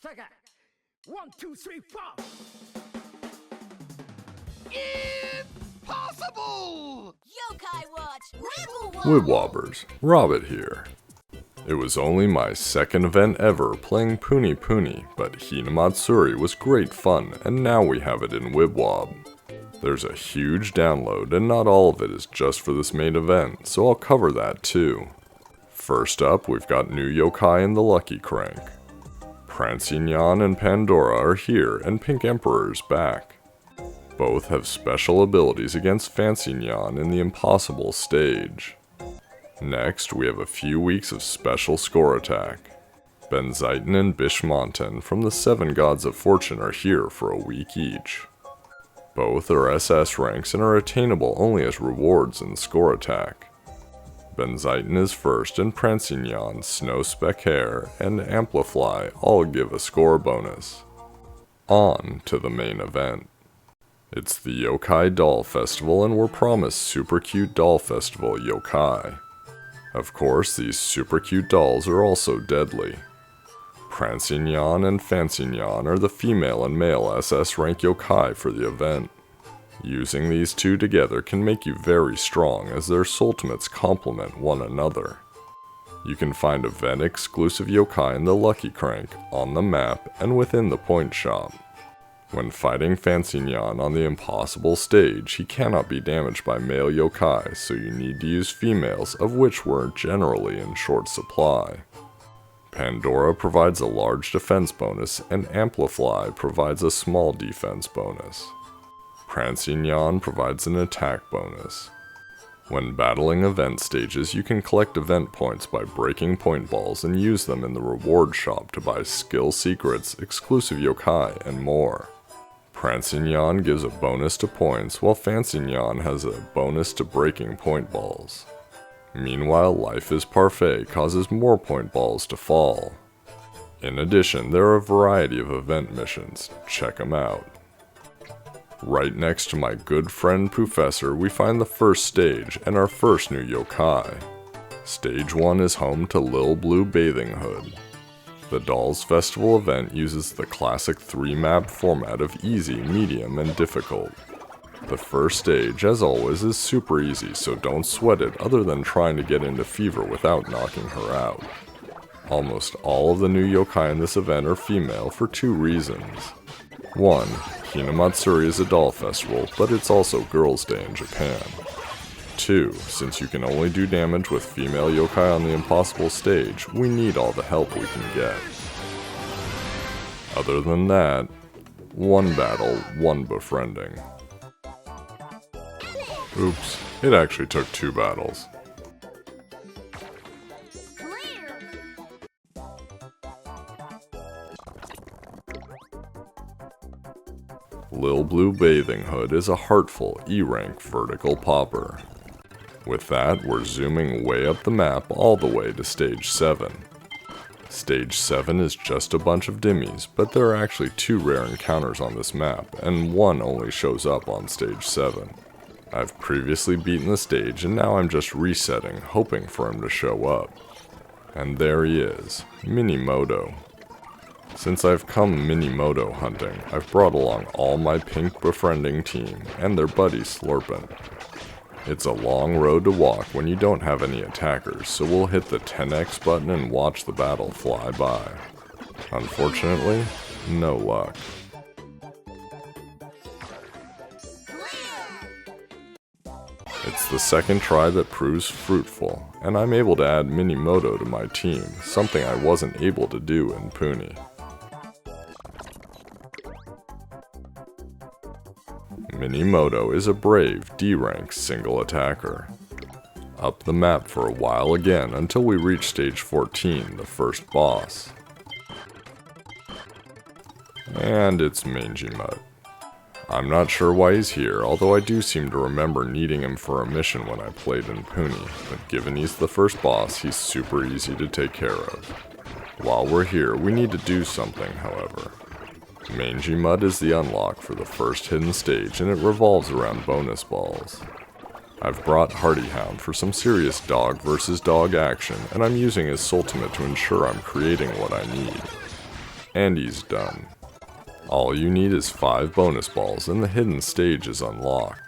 second. 1, 2, 3, 4. Impossible! Yokai Watch! Wibble Wobble! Wibwobbers, Robbett here. It was only my second event ever playing Puni, but Hinamatsuri was great fun, and now we have it in Wibwob. There's a huge download, and not all of it is just for this main event, so I'll cover that too. First up, we've got new Yokai and the Lucky Crank. Prancy-nyan and Pandora are here, and Pink Emperor's back. Both have special abilities against Fancy-nyan in the impossible stage. Next, we have a few weeks of special score attack. Benziton and Bishmonten from the 7 Gods of Fortune are here for a week each. Both are SS ranks and are attainable only as rewards in score attack. Benziton is first, and Prancy-nyan, Snow Spect-hare, and Amplifly all give a score bonus. On to the main event. It's the Yokai Doll Festival, and we're promised super cute doll festival Yokai. Of course, these super cute dolls are also deadly. Prancy-nyan and Fancy-nyan are the female and male SS rank Yokai for the event. Using these two together can make you very strong as their ultimates complement one another. You can find event exclusive Yokai in the Lucky Crank, on the map, and within the point shop. When fighting Fancy-nyan on the impossible stage, he cannot be damaged by male Yokai, so you need to use females, of which were generally in short supply. Pandora provides a large defense bonus, and Amplifly provides a small defense bonus. Prancy-nyan provides an attack bonus. When battling event stages, you can collect event points by breaking point balls and use them in the reward shop to buy skill secrets, exclusive Yokai, and more. Prancy-nyan gives a bonus to points, while Fancy-nyan has a bonus to breaking point balls. Meanwhile, Life-is-Parfait causes more point balls to fall. In addition, there are a variety of event missions. Check them out. Right next to my good friend Professor, we find the first stage and our first new Yokai. Stage 1 is home to Lil Blue Bathing Hood. The Dolls Festival event uses the classic 3-map format of easy, medium, and difficult. The first stage, as always, is super easy, so don't sweat it other than trying to get into Fever without knocking her out. Almost all of the new Yokai in this event are female for 2 reasons. 1. Hinamatsuri is a doll festival, but it's also Girls' Day in Japan. 2. Since you can only do damage with female Yokai on the impossible stage, we need all the help we can get. Other than that, 1 battle, 1 befriending. Oops, it actually took 2 battles. Lil Blue Bathing Hood is a heartful E-rank vertical popper. With that, we're zooming way up the map all the way to Stage 7. Stage 7 is just a bunch of dimmies, but there are actually 2 rare encounters on this map, and 1 only shows up on Stage 7. I've previously beaten the stage, and now I'm just resetting, hoping for him to show up. And there he is, Minimoto. Since I've come Minimoto hunting, I've brought along all my pink befriending team, and their buddy Slurpin. It's a long road to walk when you don't have any attackers, so we'll hit the 10x button and watch the battle fly by. Unfortunately, no luck. It's the second try that proves fruitful, and I'm able to add Minimoto to my team, something I wasn't able to do in Puni. Minimoto is a brave D-rank single attacker. Up the map for a while again until we reach stage 14, the first boss. And it's Mangy Mutt. I'm not sure why he's here, although I do seem to remember needing him for a mission when I played in Puni, but given he's the first boss, he's super easy to take care of. While we're here, we need to do something, however. Mangy Mud is the unlock for the first hidden stage, and it revolves around bonus balls. I've brought Hardy Hound for some serious dog versus dog action, and I'm using his ultimate to ensure I'm creating what I need. and he's done. All you need is 5 bonus balls and the hidden stage is unlocked.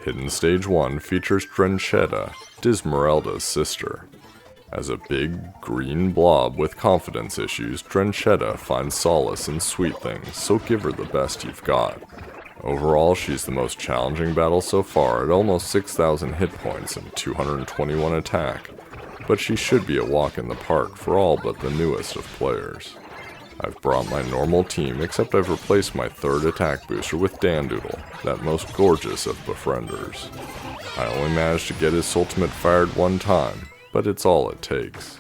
Hidden Stage 1 features Drenchetta, Dismeralda's sister. As a big, green blob with confidence issues, Drenchetta finds solace in sweet things, so give her the best you've got. Overall, she's the most challenging battle so far at almost 6,000 hit points and 221 attack, but she should be a walk in the park for all but the newest of players. I've brought my normal team, except I've replaced my 3rd attack booster with Dandoodle, that most gorgeous of befrienders. I only managed to get his ultimate fired 1 time, but it's all it takes.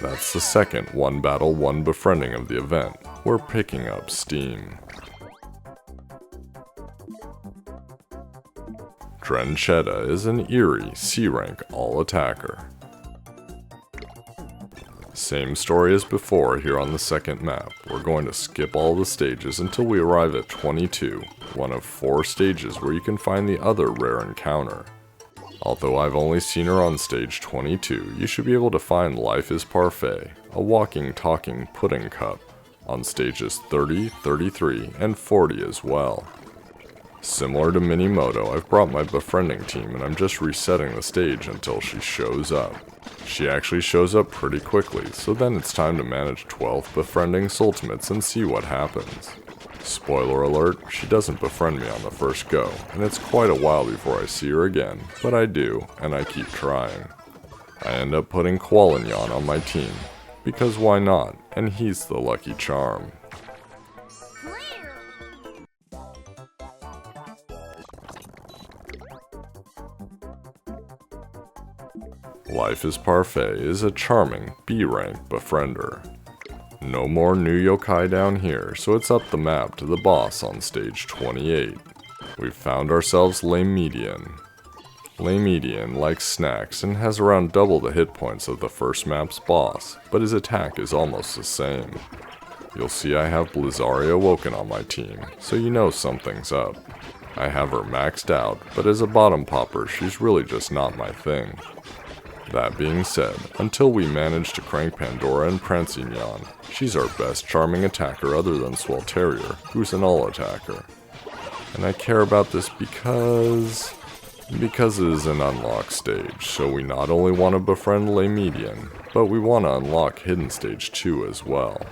That's the second 1 battle 1 befriending of the event. We're picking up steam. Drenchetta is an eerie C-rank all-attacker. Same story as before here on the second map. We're going to skip all the stages until we arrive at 22, one of 4 stages where you can find the other rare encounter. Although I've only seen her on stage 22, you should be able to find Life-is-Parfait, a walking, talking pudding cup, on stages 30, 33, and 40 as well. Similar to Minimoto, I've brought my befriending team and I'm just resetting the stage until she shows up. She actually shows up pretty quickly, so then it's time to manage 12 befriending ultimates and see what happens. Spoiler alert, she doesn't befriend me on the first go, and it's quite a while before I see her again, but I do, and I keep trying. I end up putting Qualinyan on my team, because why not, and he's the lucky charm. Life-is-Parfait is a charming B-rank befriender. No more new yokai down here, so it's up the map to the boss on stage 28. We've found ourselves Medallion. Medallion likes snacks and has around double the hit points of the first map's boss, but his attack is almost the same. You'll see I have Blizzaria Woken on my team, so you know something's up. I have her maxed out, but as a bottom popper, she's really just not my thing. That being said, until we manage to crank Pandora and Prancy-nyan, she's our best charming attacker other than Swelterior, who's an all-attacker. And I care about this because it is an unlock stage, so we not only want to befriend Medallion, but we want to unlock Hidden Stage 2 as well.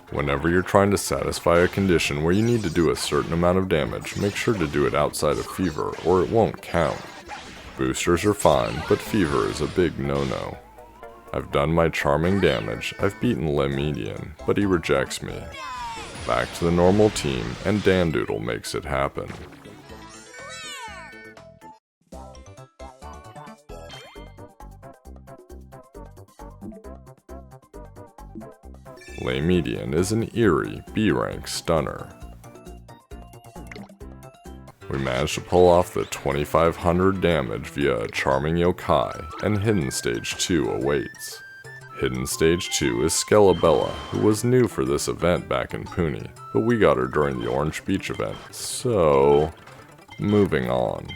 Whenever you're trying to satisfy a condition where you need to do a certain amount of damage, make sure to do it outside of Fever, or it won't count. Boosters are fine, but Fever is a big no-no. I've done my charming damage, I've beaten Medallion, but he rejects me. Back to the normal team, and Dandoodle makes it happen. Medallion is an eerie B-rank stunner. We managed to pull off the 2500 damage via a charming yokai, and Hidden Stage 2 awaits. Hidden Stage 2 is Skelebella, who was new for this event back in Puni, but we got her during the Orange Beach event, so moving on.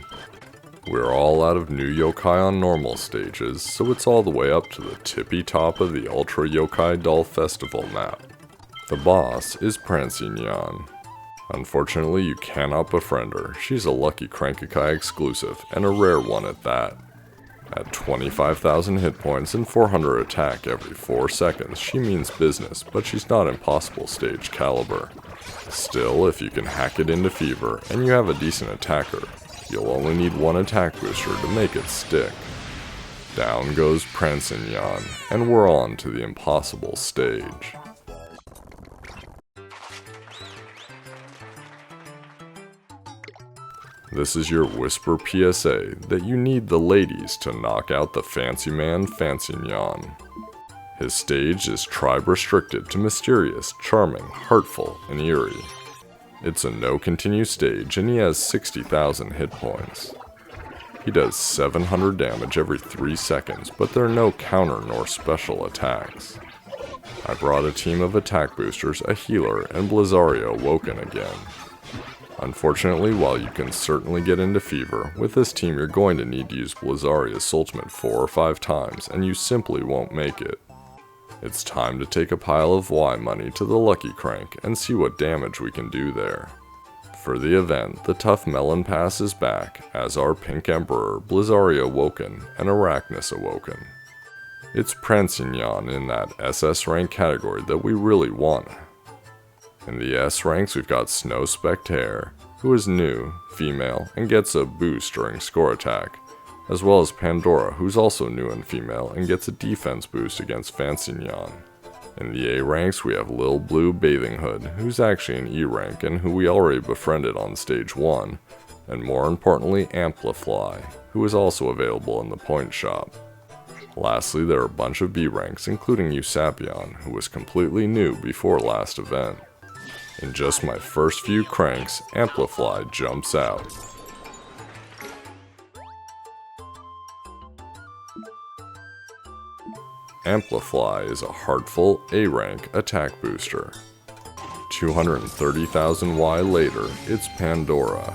We're all out of new yokai on normal stages, so it's all the way up to the tippy top of the Ultra Yokai Doll Festival map. The boss is Prancy-nyan. Unfortunately, you cannot befriend her. She's a lucky Crankakai exclusive, and a rare one at that. At 25,000 hit points and 400 attack every 4 seconds, she means business, but she's not impossible stage caliber. Still, if you can hack it into Fever, and you have a decent attacker, you'll only need 1 attack booster to make it stick. Down goes Prancy-nyan, and we're on to the impossible stage. This is your whisper PSA that you need the ladies to knock out the fancy man Fancy-nyan. His stage is tribe restricted to mysterious, charming, heartful, and eerie. It's a no continue stage and he has 60,000 hit points. He does 700 damage every 3 seconds, but there are no counter nor special attacks. I brought a team of attack boosters, a healer, and Blizzaria Woken again. Unfortunately, while you can certainly get into Fever, with this team you're going to need to use Blizzaria's ultimate 4 or 5 times, and you simply won't make it. It's time to take a pile of Y money to the Lucky Crank and see what damage we can do there. For the event, the Tough Melon Pass is back, as are Pink Emperor, Blizzaria Awoken, and Arachnus Awoken. It's Prancy-nyan in that SS rank category that we really want. In the S ranks we've got Snow Spect-hare, who is new, female, and gets a boost during score attack, as well as Pandora, who's also new and female and gets a defense boost against Fancy-nyan. In the A ranks we have Lil Blue Bathing Hood, who's actually an E rank and who we already befriended on stage 1, and more importantly Amplifly, who is also available in the point shop. Lastly, there are a bunch of B ranks, including Usapion, who was completely new before last event. In just my first few cranks, Amplifly jumps out. Amplifly is a heartful A-rank attack booster. 230,000 Y later, it's Pandora.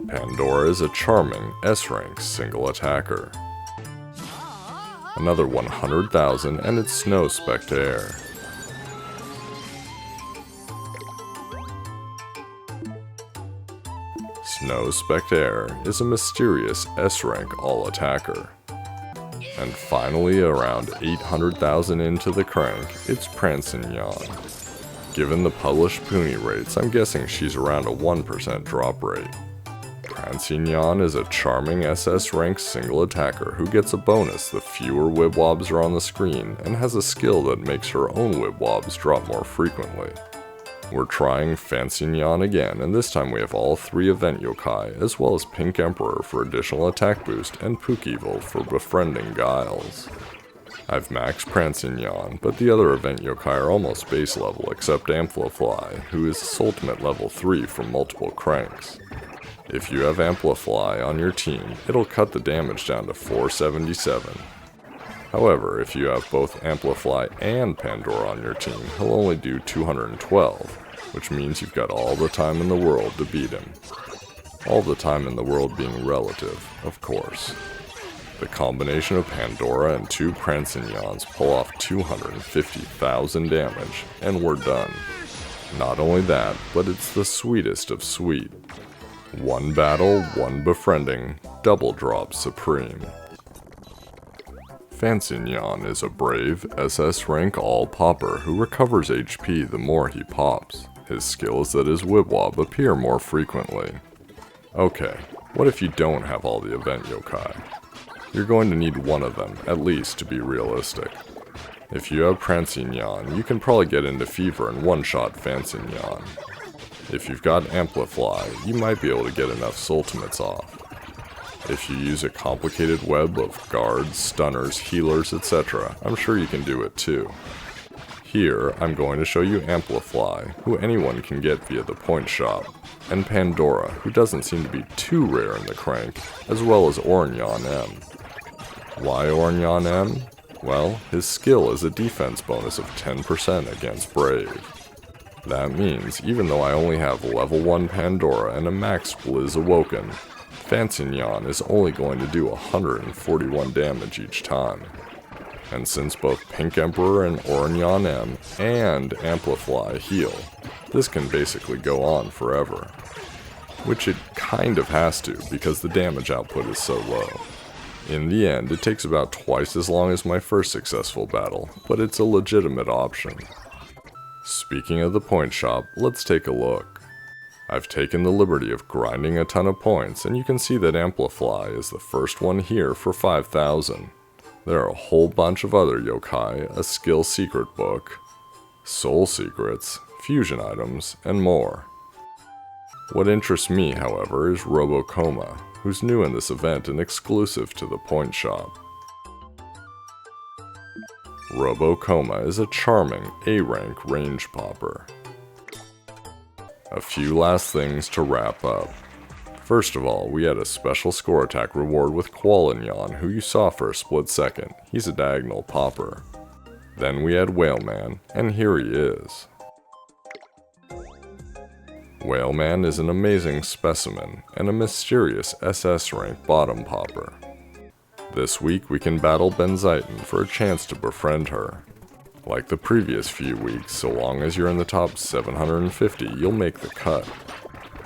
Pandora is a charming S-rank single attacker. Another 100,000 and it's Snow Spect-hare. Snow Spect-hare is a mysterious S-rank all-attacker. And finally, around 800,000 into the crank, it's Prancy-nyan. Given the published Puni rates, I'm guessing she's around a 1% drop rate. Prancy-nyan is a charming SS rank single attacker who gets a bonus the fewer Wibwobs are on the screen and has a skill that makes her own Wibwobs drop more frequently. We're trying Fancy-nyan again, and this time we have all 3 event yokai, as well as Pink Emperor for additional attack boost and Pookevil for befriending Guiles. I've maxed Prancy-nyan, but the other event yokai are almost base level except Amplifly, who is ultimate level 3 from multiple cranks. If you have Amplifly on your team, it'll cut the damage down to 477. However, if you have both Amplifly and Pandora on your team, he'll only do 212, which means you've got all the time in the world to beat him. All the time in the world being relative, of course. The combination of Pandora and 2 Prancy-nyans pull off 250,000 damage, and we're done. Not only that, but it's the sweetest of sweet. 1 battle, 1 befriending, double drop supreme. Fancy-nyan is a brave, SS rank all-popper who recovers HP the more he pops. His skill is that his Wibwob appear more frequently. Okay, what if you don't have all the event yokai? You're going to need one of them, at least, to be realistic. If you have Prancy-nyan, you can probably get into Fever and one-shot Fancy-nyan. If you've got Amplifly, you might be able to get enough Sultimates off. If you use a complicated web of guards, stunners, healers, etc., I'm sure you can do it too. Here, I'm going to show you Amplifly, who anyone can get via the point shop, and Pandora, who doesn't seem to be too rare in the crank, as well as Ornyan M. Why Ornyan M? Well, his skill is a defense bonus of 10% against Brave. That means, even though I only have level 1 Pandora and a max Blizz Awoken, Fancy-nyan is only going to do 141 damage each time. And since both Pink Emperor and Ornyan M and Amplify heal, this can basically go on forever. Which it kind of has to, because the damage output is so low. In the end, it takes about twice as long as my first successful battle, but it's a legitimate option. Speaking of the point shop, let's take a look. I've taken the liberty of grinding a ton of points, and you can see that Amplify is the first one here for 5,000. There are a whole bunch of other yokai, a skill secret book, soul secrets, fusion items, and more. What interests me, however, is Robocoma, who's new in this event and exclusive to the point shop. Robocoma is a charming A-rank range popper. A few last things to wrap up. First of all, we had a special score attack reward with Qualinyan, who you saw for a split second. He's a diagonal popper. Then we had Whaleman, and here he is. Whaleman is an amazing specimen and a mysterious SS rank bottom popper. This week we can battle Benziton for a chance to befriend her. Like the previous few weeks, so long as you're in the top 750, you'll make the cut.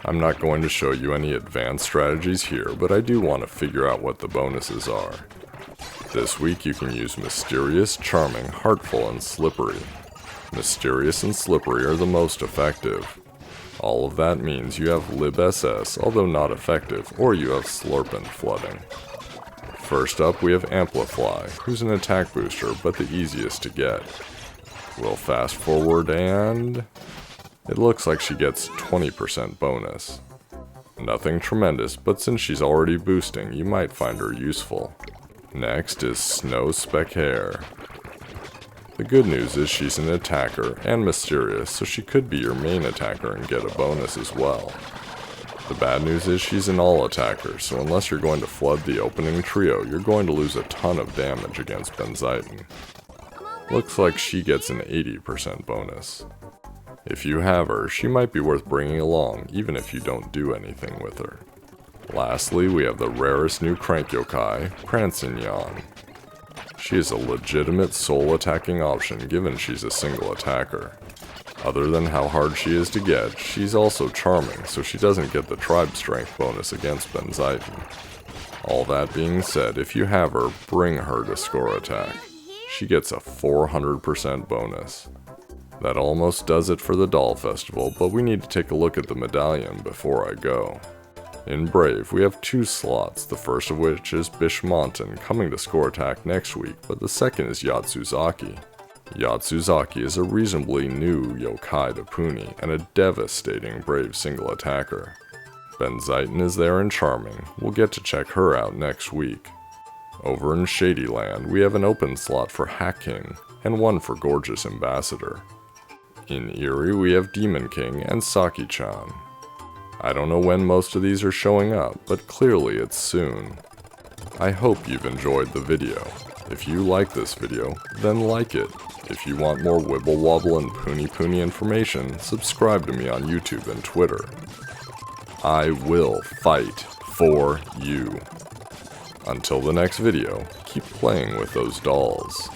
I'm not going to show you any advanced strategies here, but I do want to figure out what the bonuses are. This week you can use Mysterious, Charming, Heartful, and Slippery. Mysterious and Slippery are the most effective. All of that means you have Lib-SS, although not effective, or you have Slurpin flooding. First up we have Amplifly, who's an attack booster, but the easiest to get. We'll fast forward and... it looks like she gets 20% bonus. Nothing tremendous, but since she's already boosting, you might find her useful. Next is Snow Spect-hare. The good news is she's an attacker and mysterious, so she could be your main attacker and get a bonus as well. The bad news is she's an all attacker, so unless you're going to flood the opening trio, you're going to lose a ton of damage against Benziton. Looks like she gets an 80% bonus. If you have her, she might be worth bringing along, even if you don't do anything with her. Lastly, we have the rarest new crank yokai, Prancy-nyan. She is a legitimate soul attacking option given she's a single attacker. Other than how hard she is to get, she's also charming, so she doesn't get the tribe strength bonus against Benziton. All that being said, if you have her, bring her to score attack. She gets a 400% bonus. That almost does it for the doll festival, but we need to take a look at the medallion before I go. In Brave, we have 2 slots, the first of which is Bishmonten coming to score attack next week, but the second is Yatsuzaki. Yatsuzaki is a reasonably new yokai to Puni and a devastating Brave single attacker. Benziton is there and charming, we'll get to check her out next week. Over in Shadyland, we have an open slot for Hack King and one for Gorgeous Ambassador. In Erie, we have Demon King and Saki-chan. I don't know when most of these are showing up, but clearly it's soon. I hope you've enjoyed the video. If you like this video, then like it. If you want more Wibble Wobble and Puni information, subscribe to me on YouTube and Twitter. I will fight for you. Until the next video, keep playing with those dolls.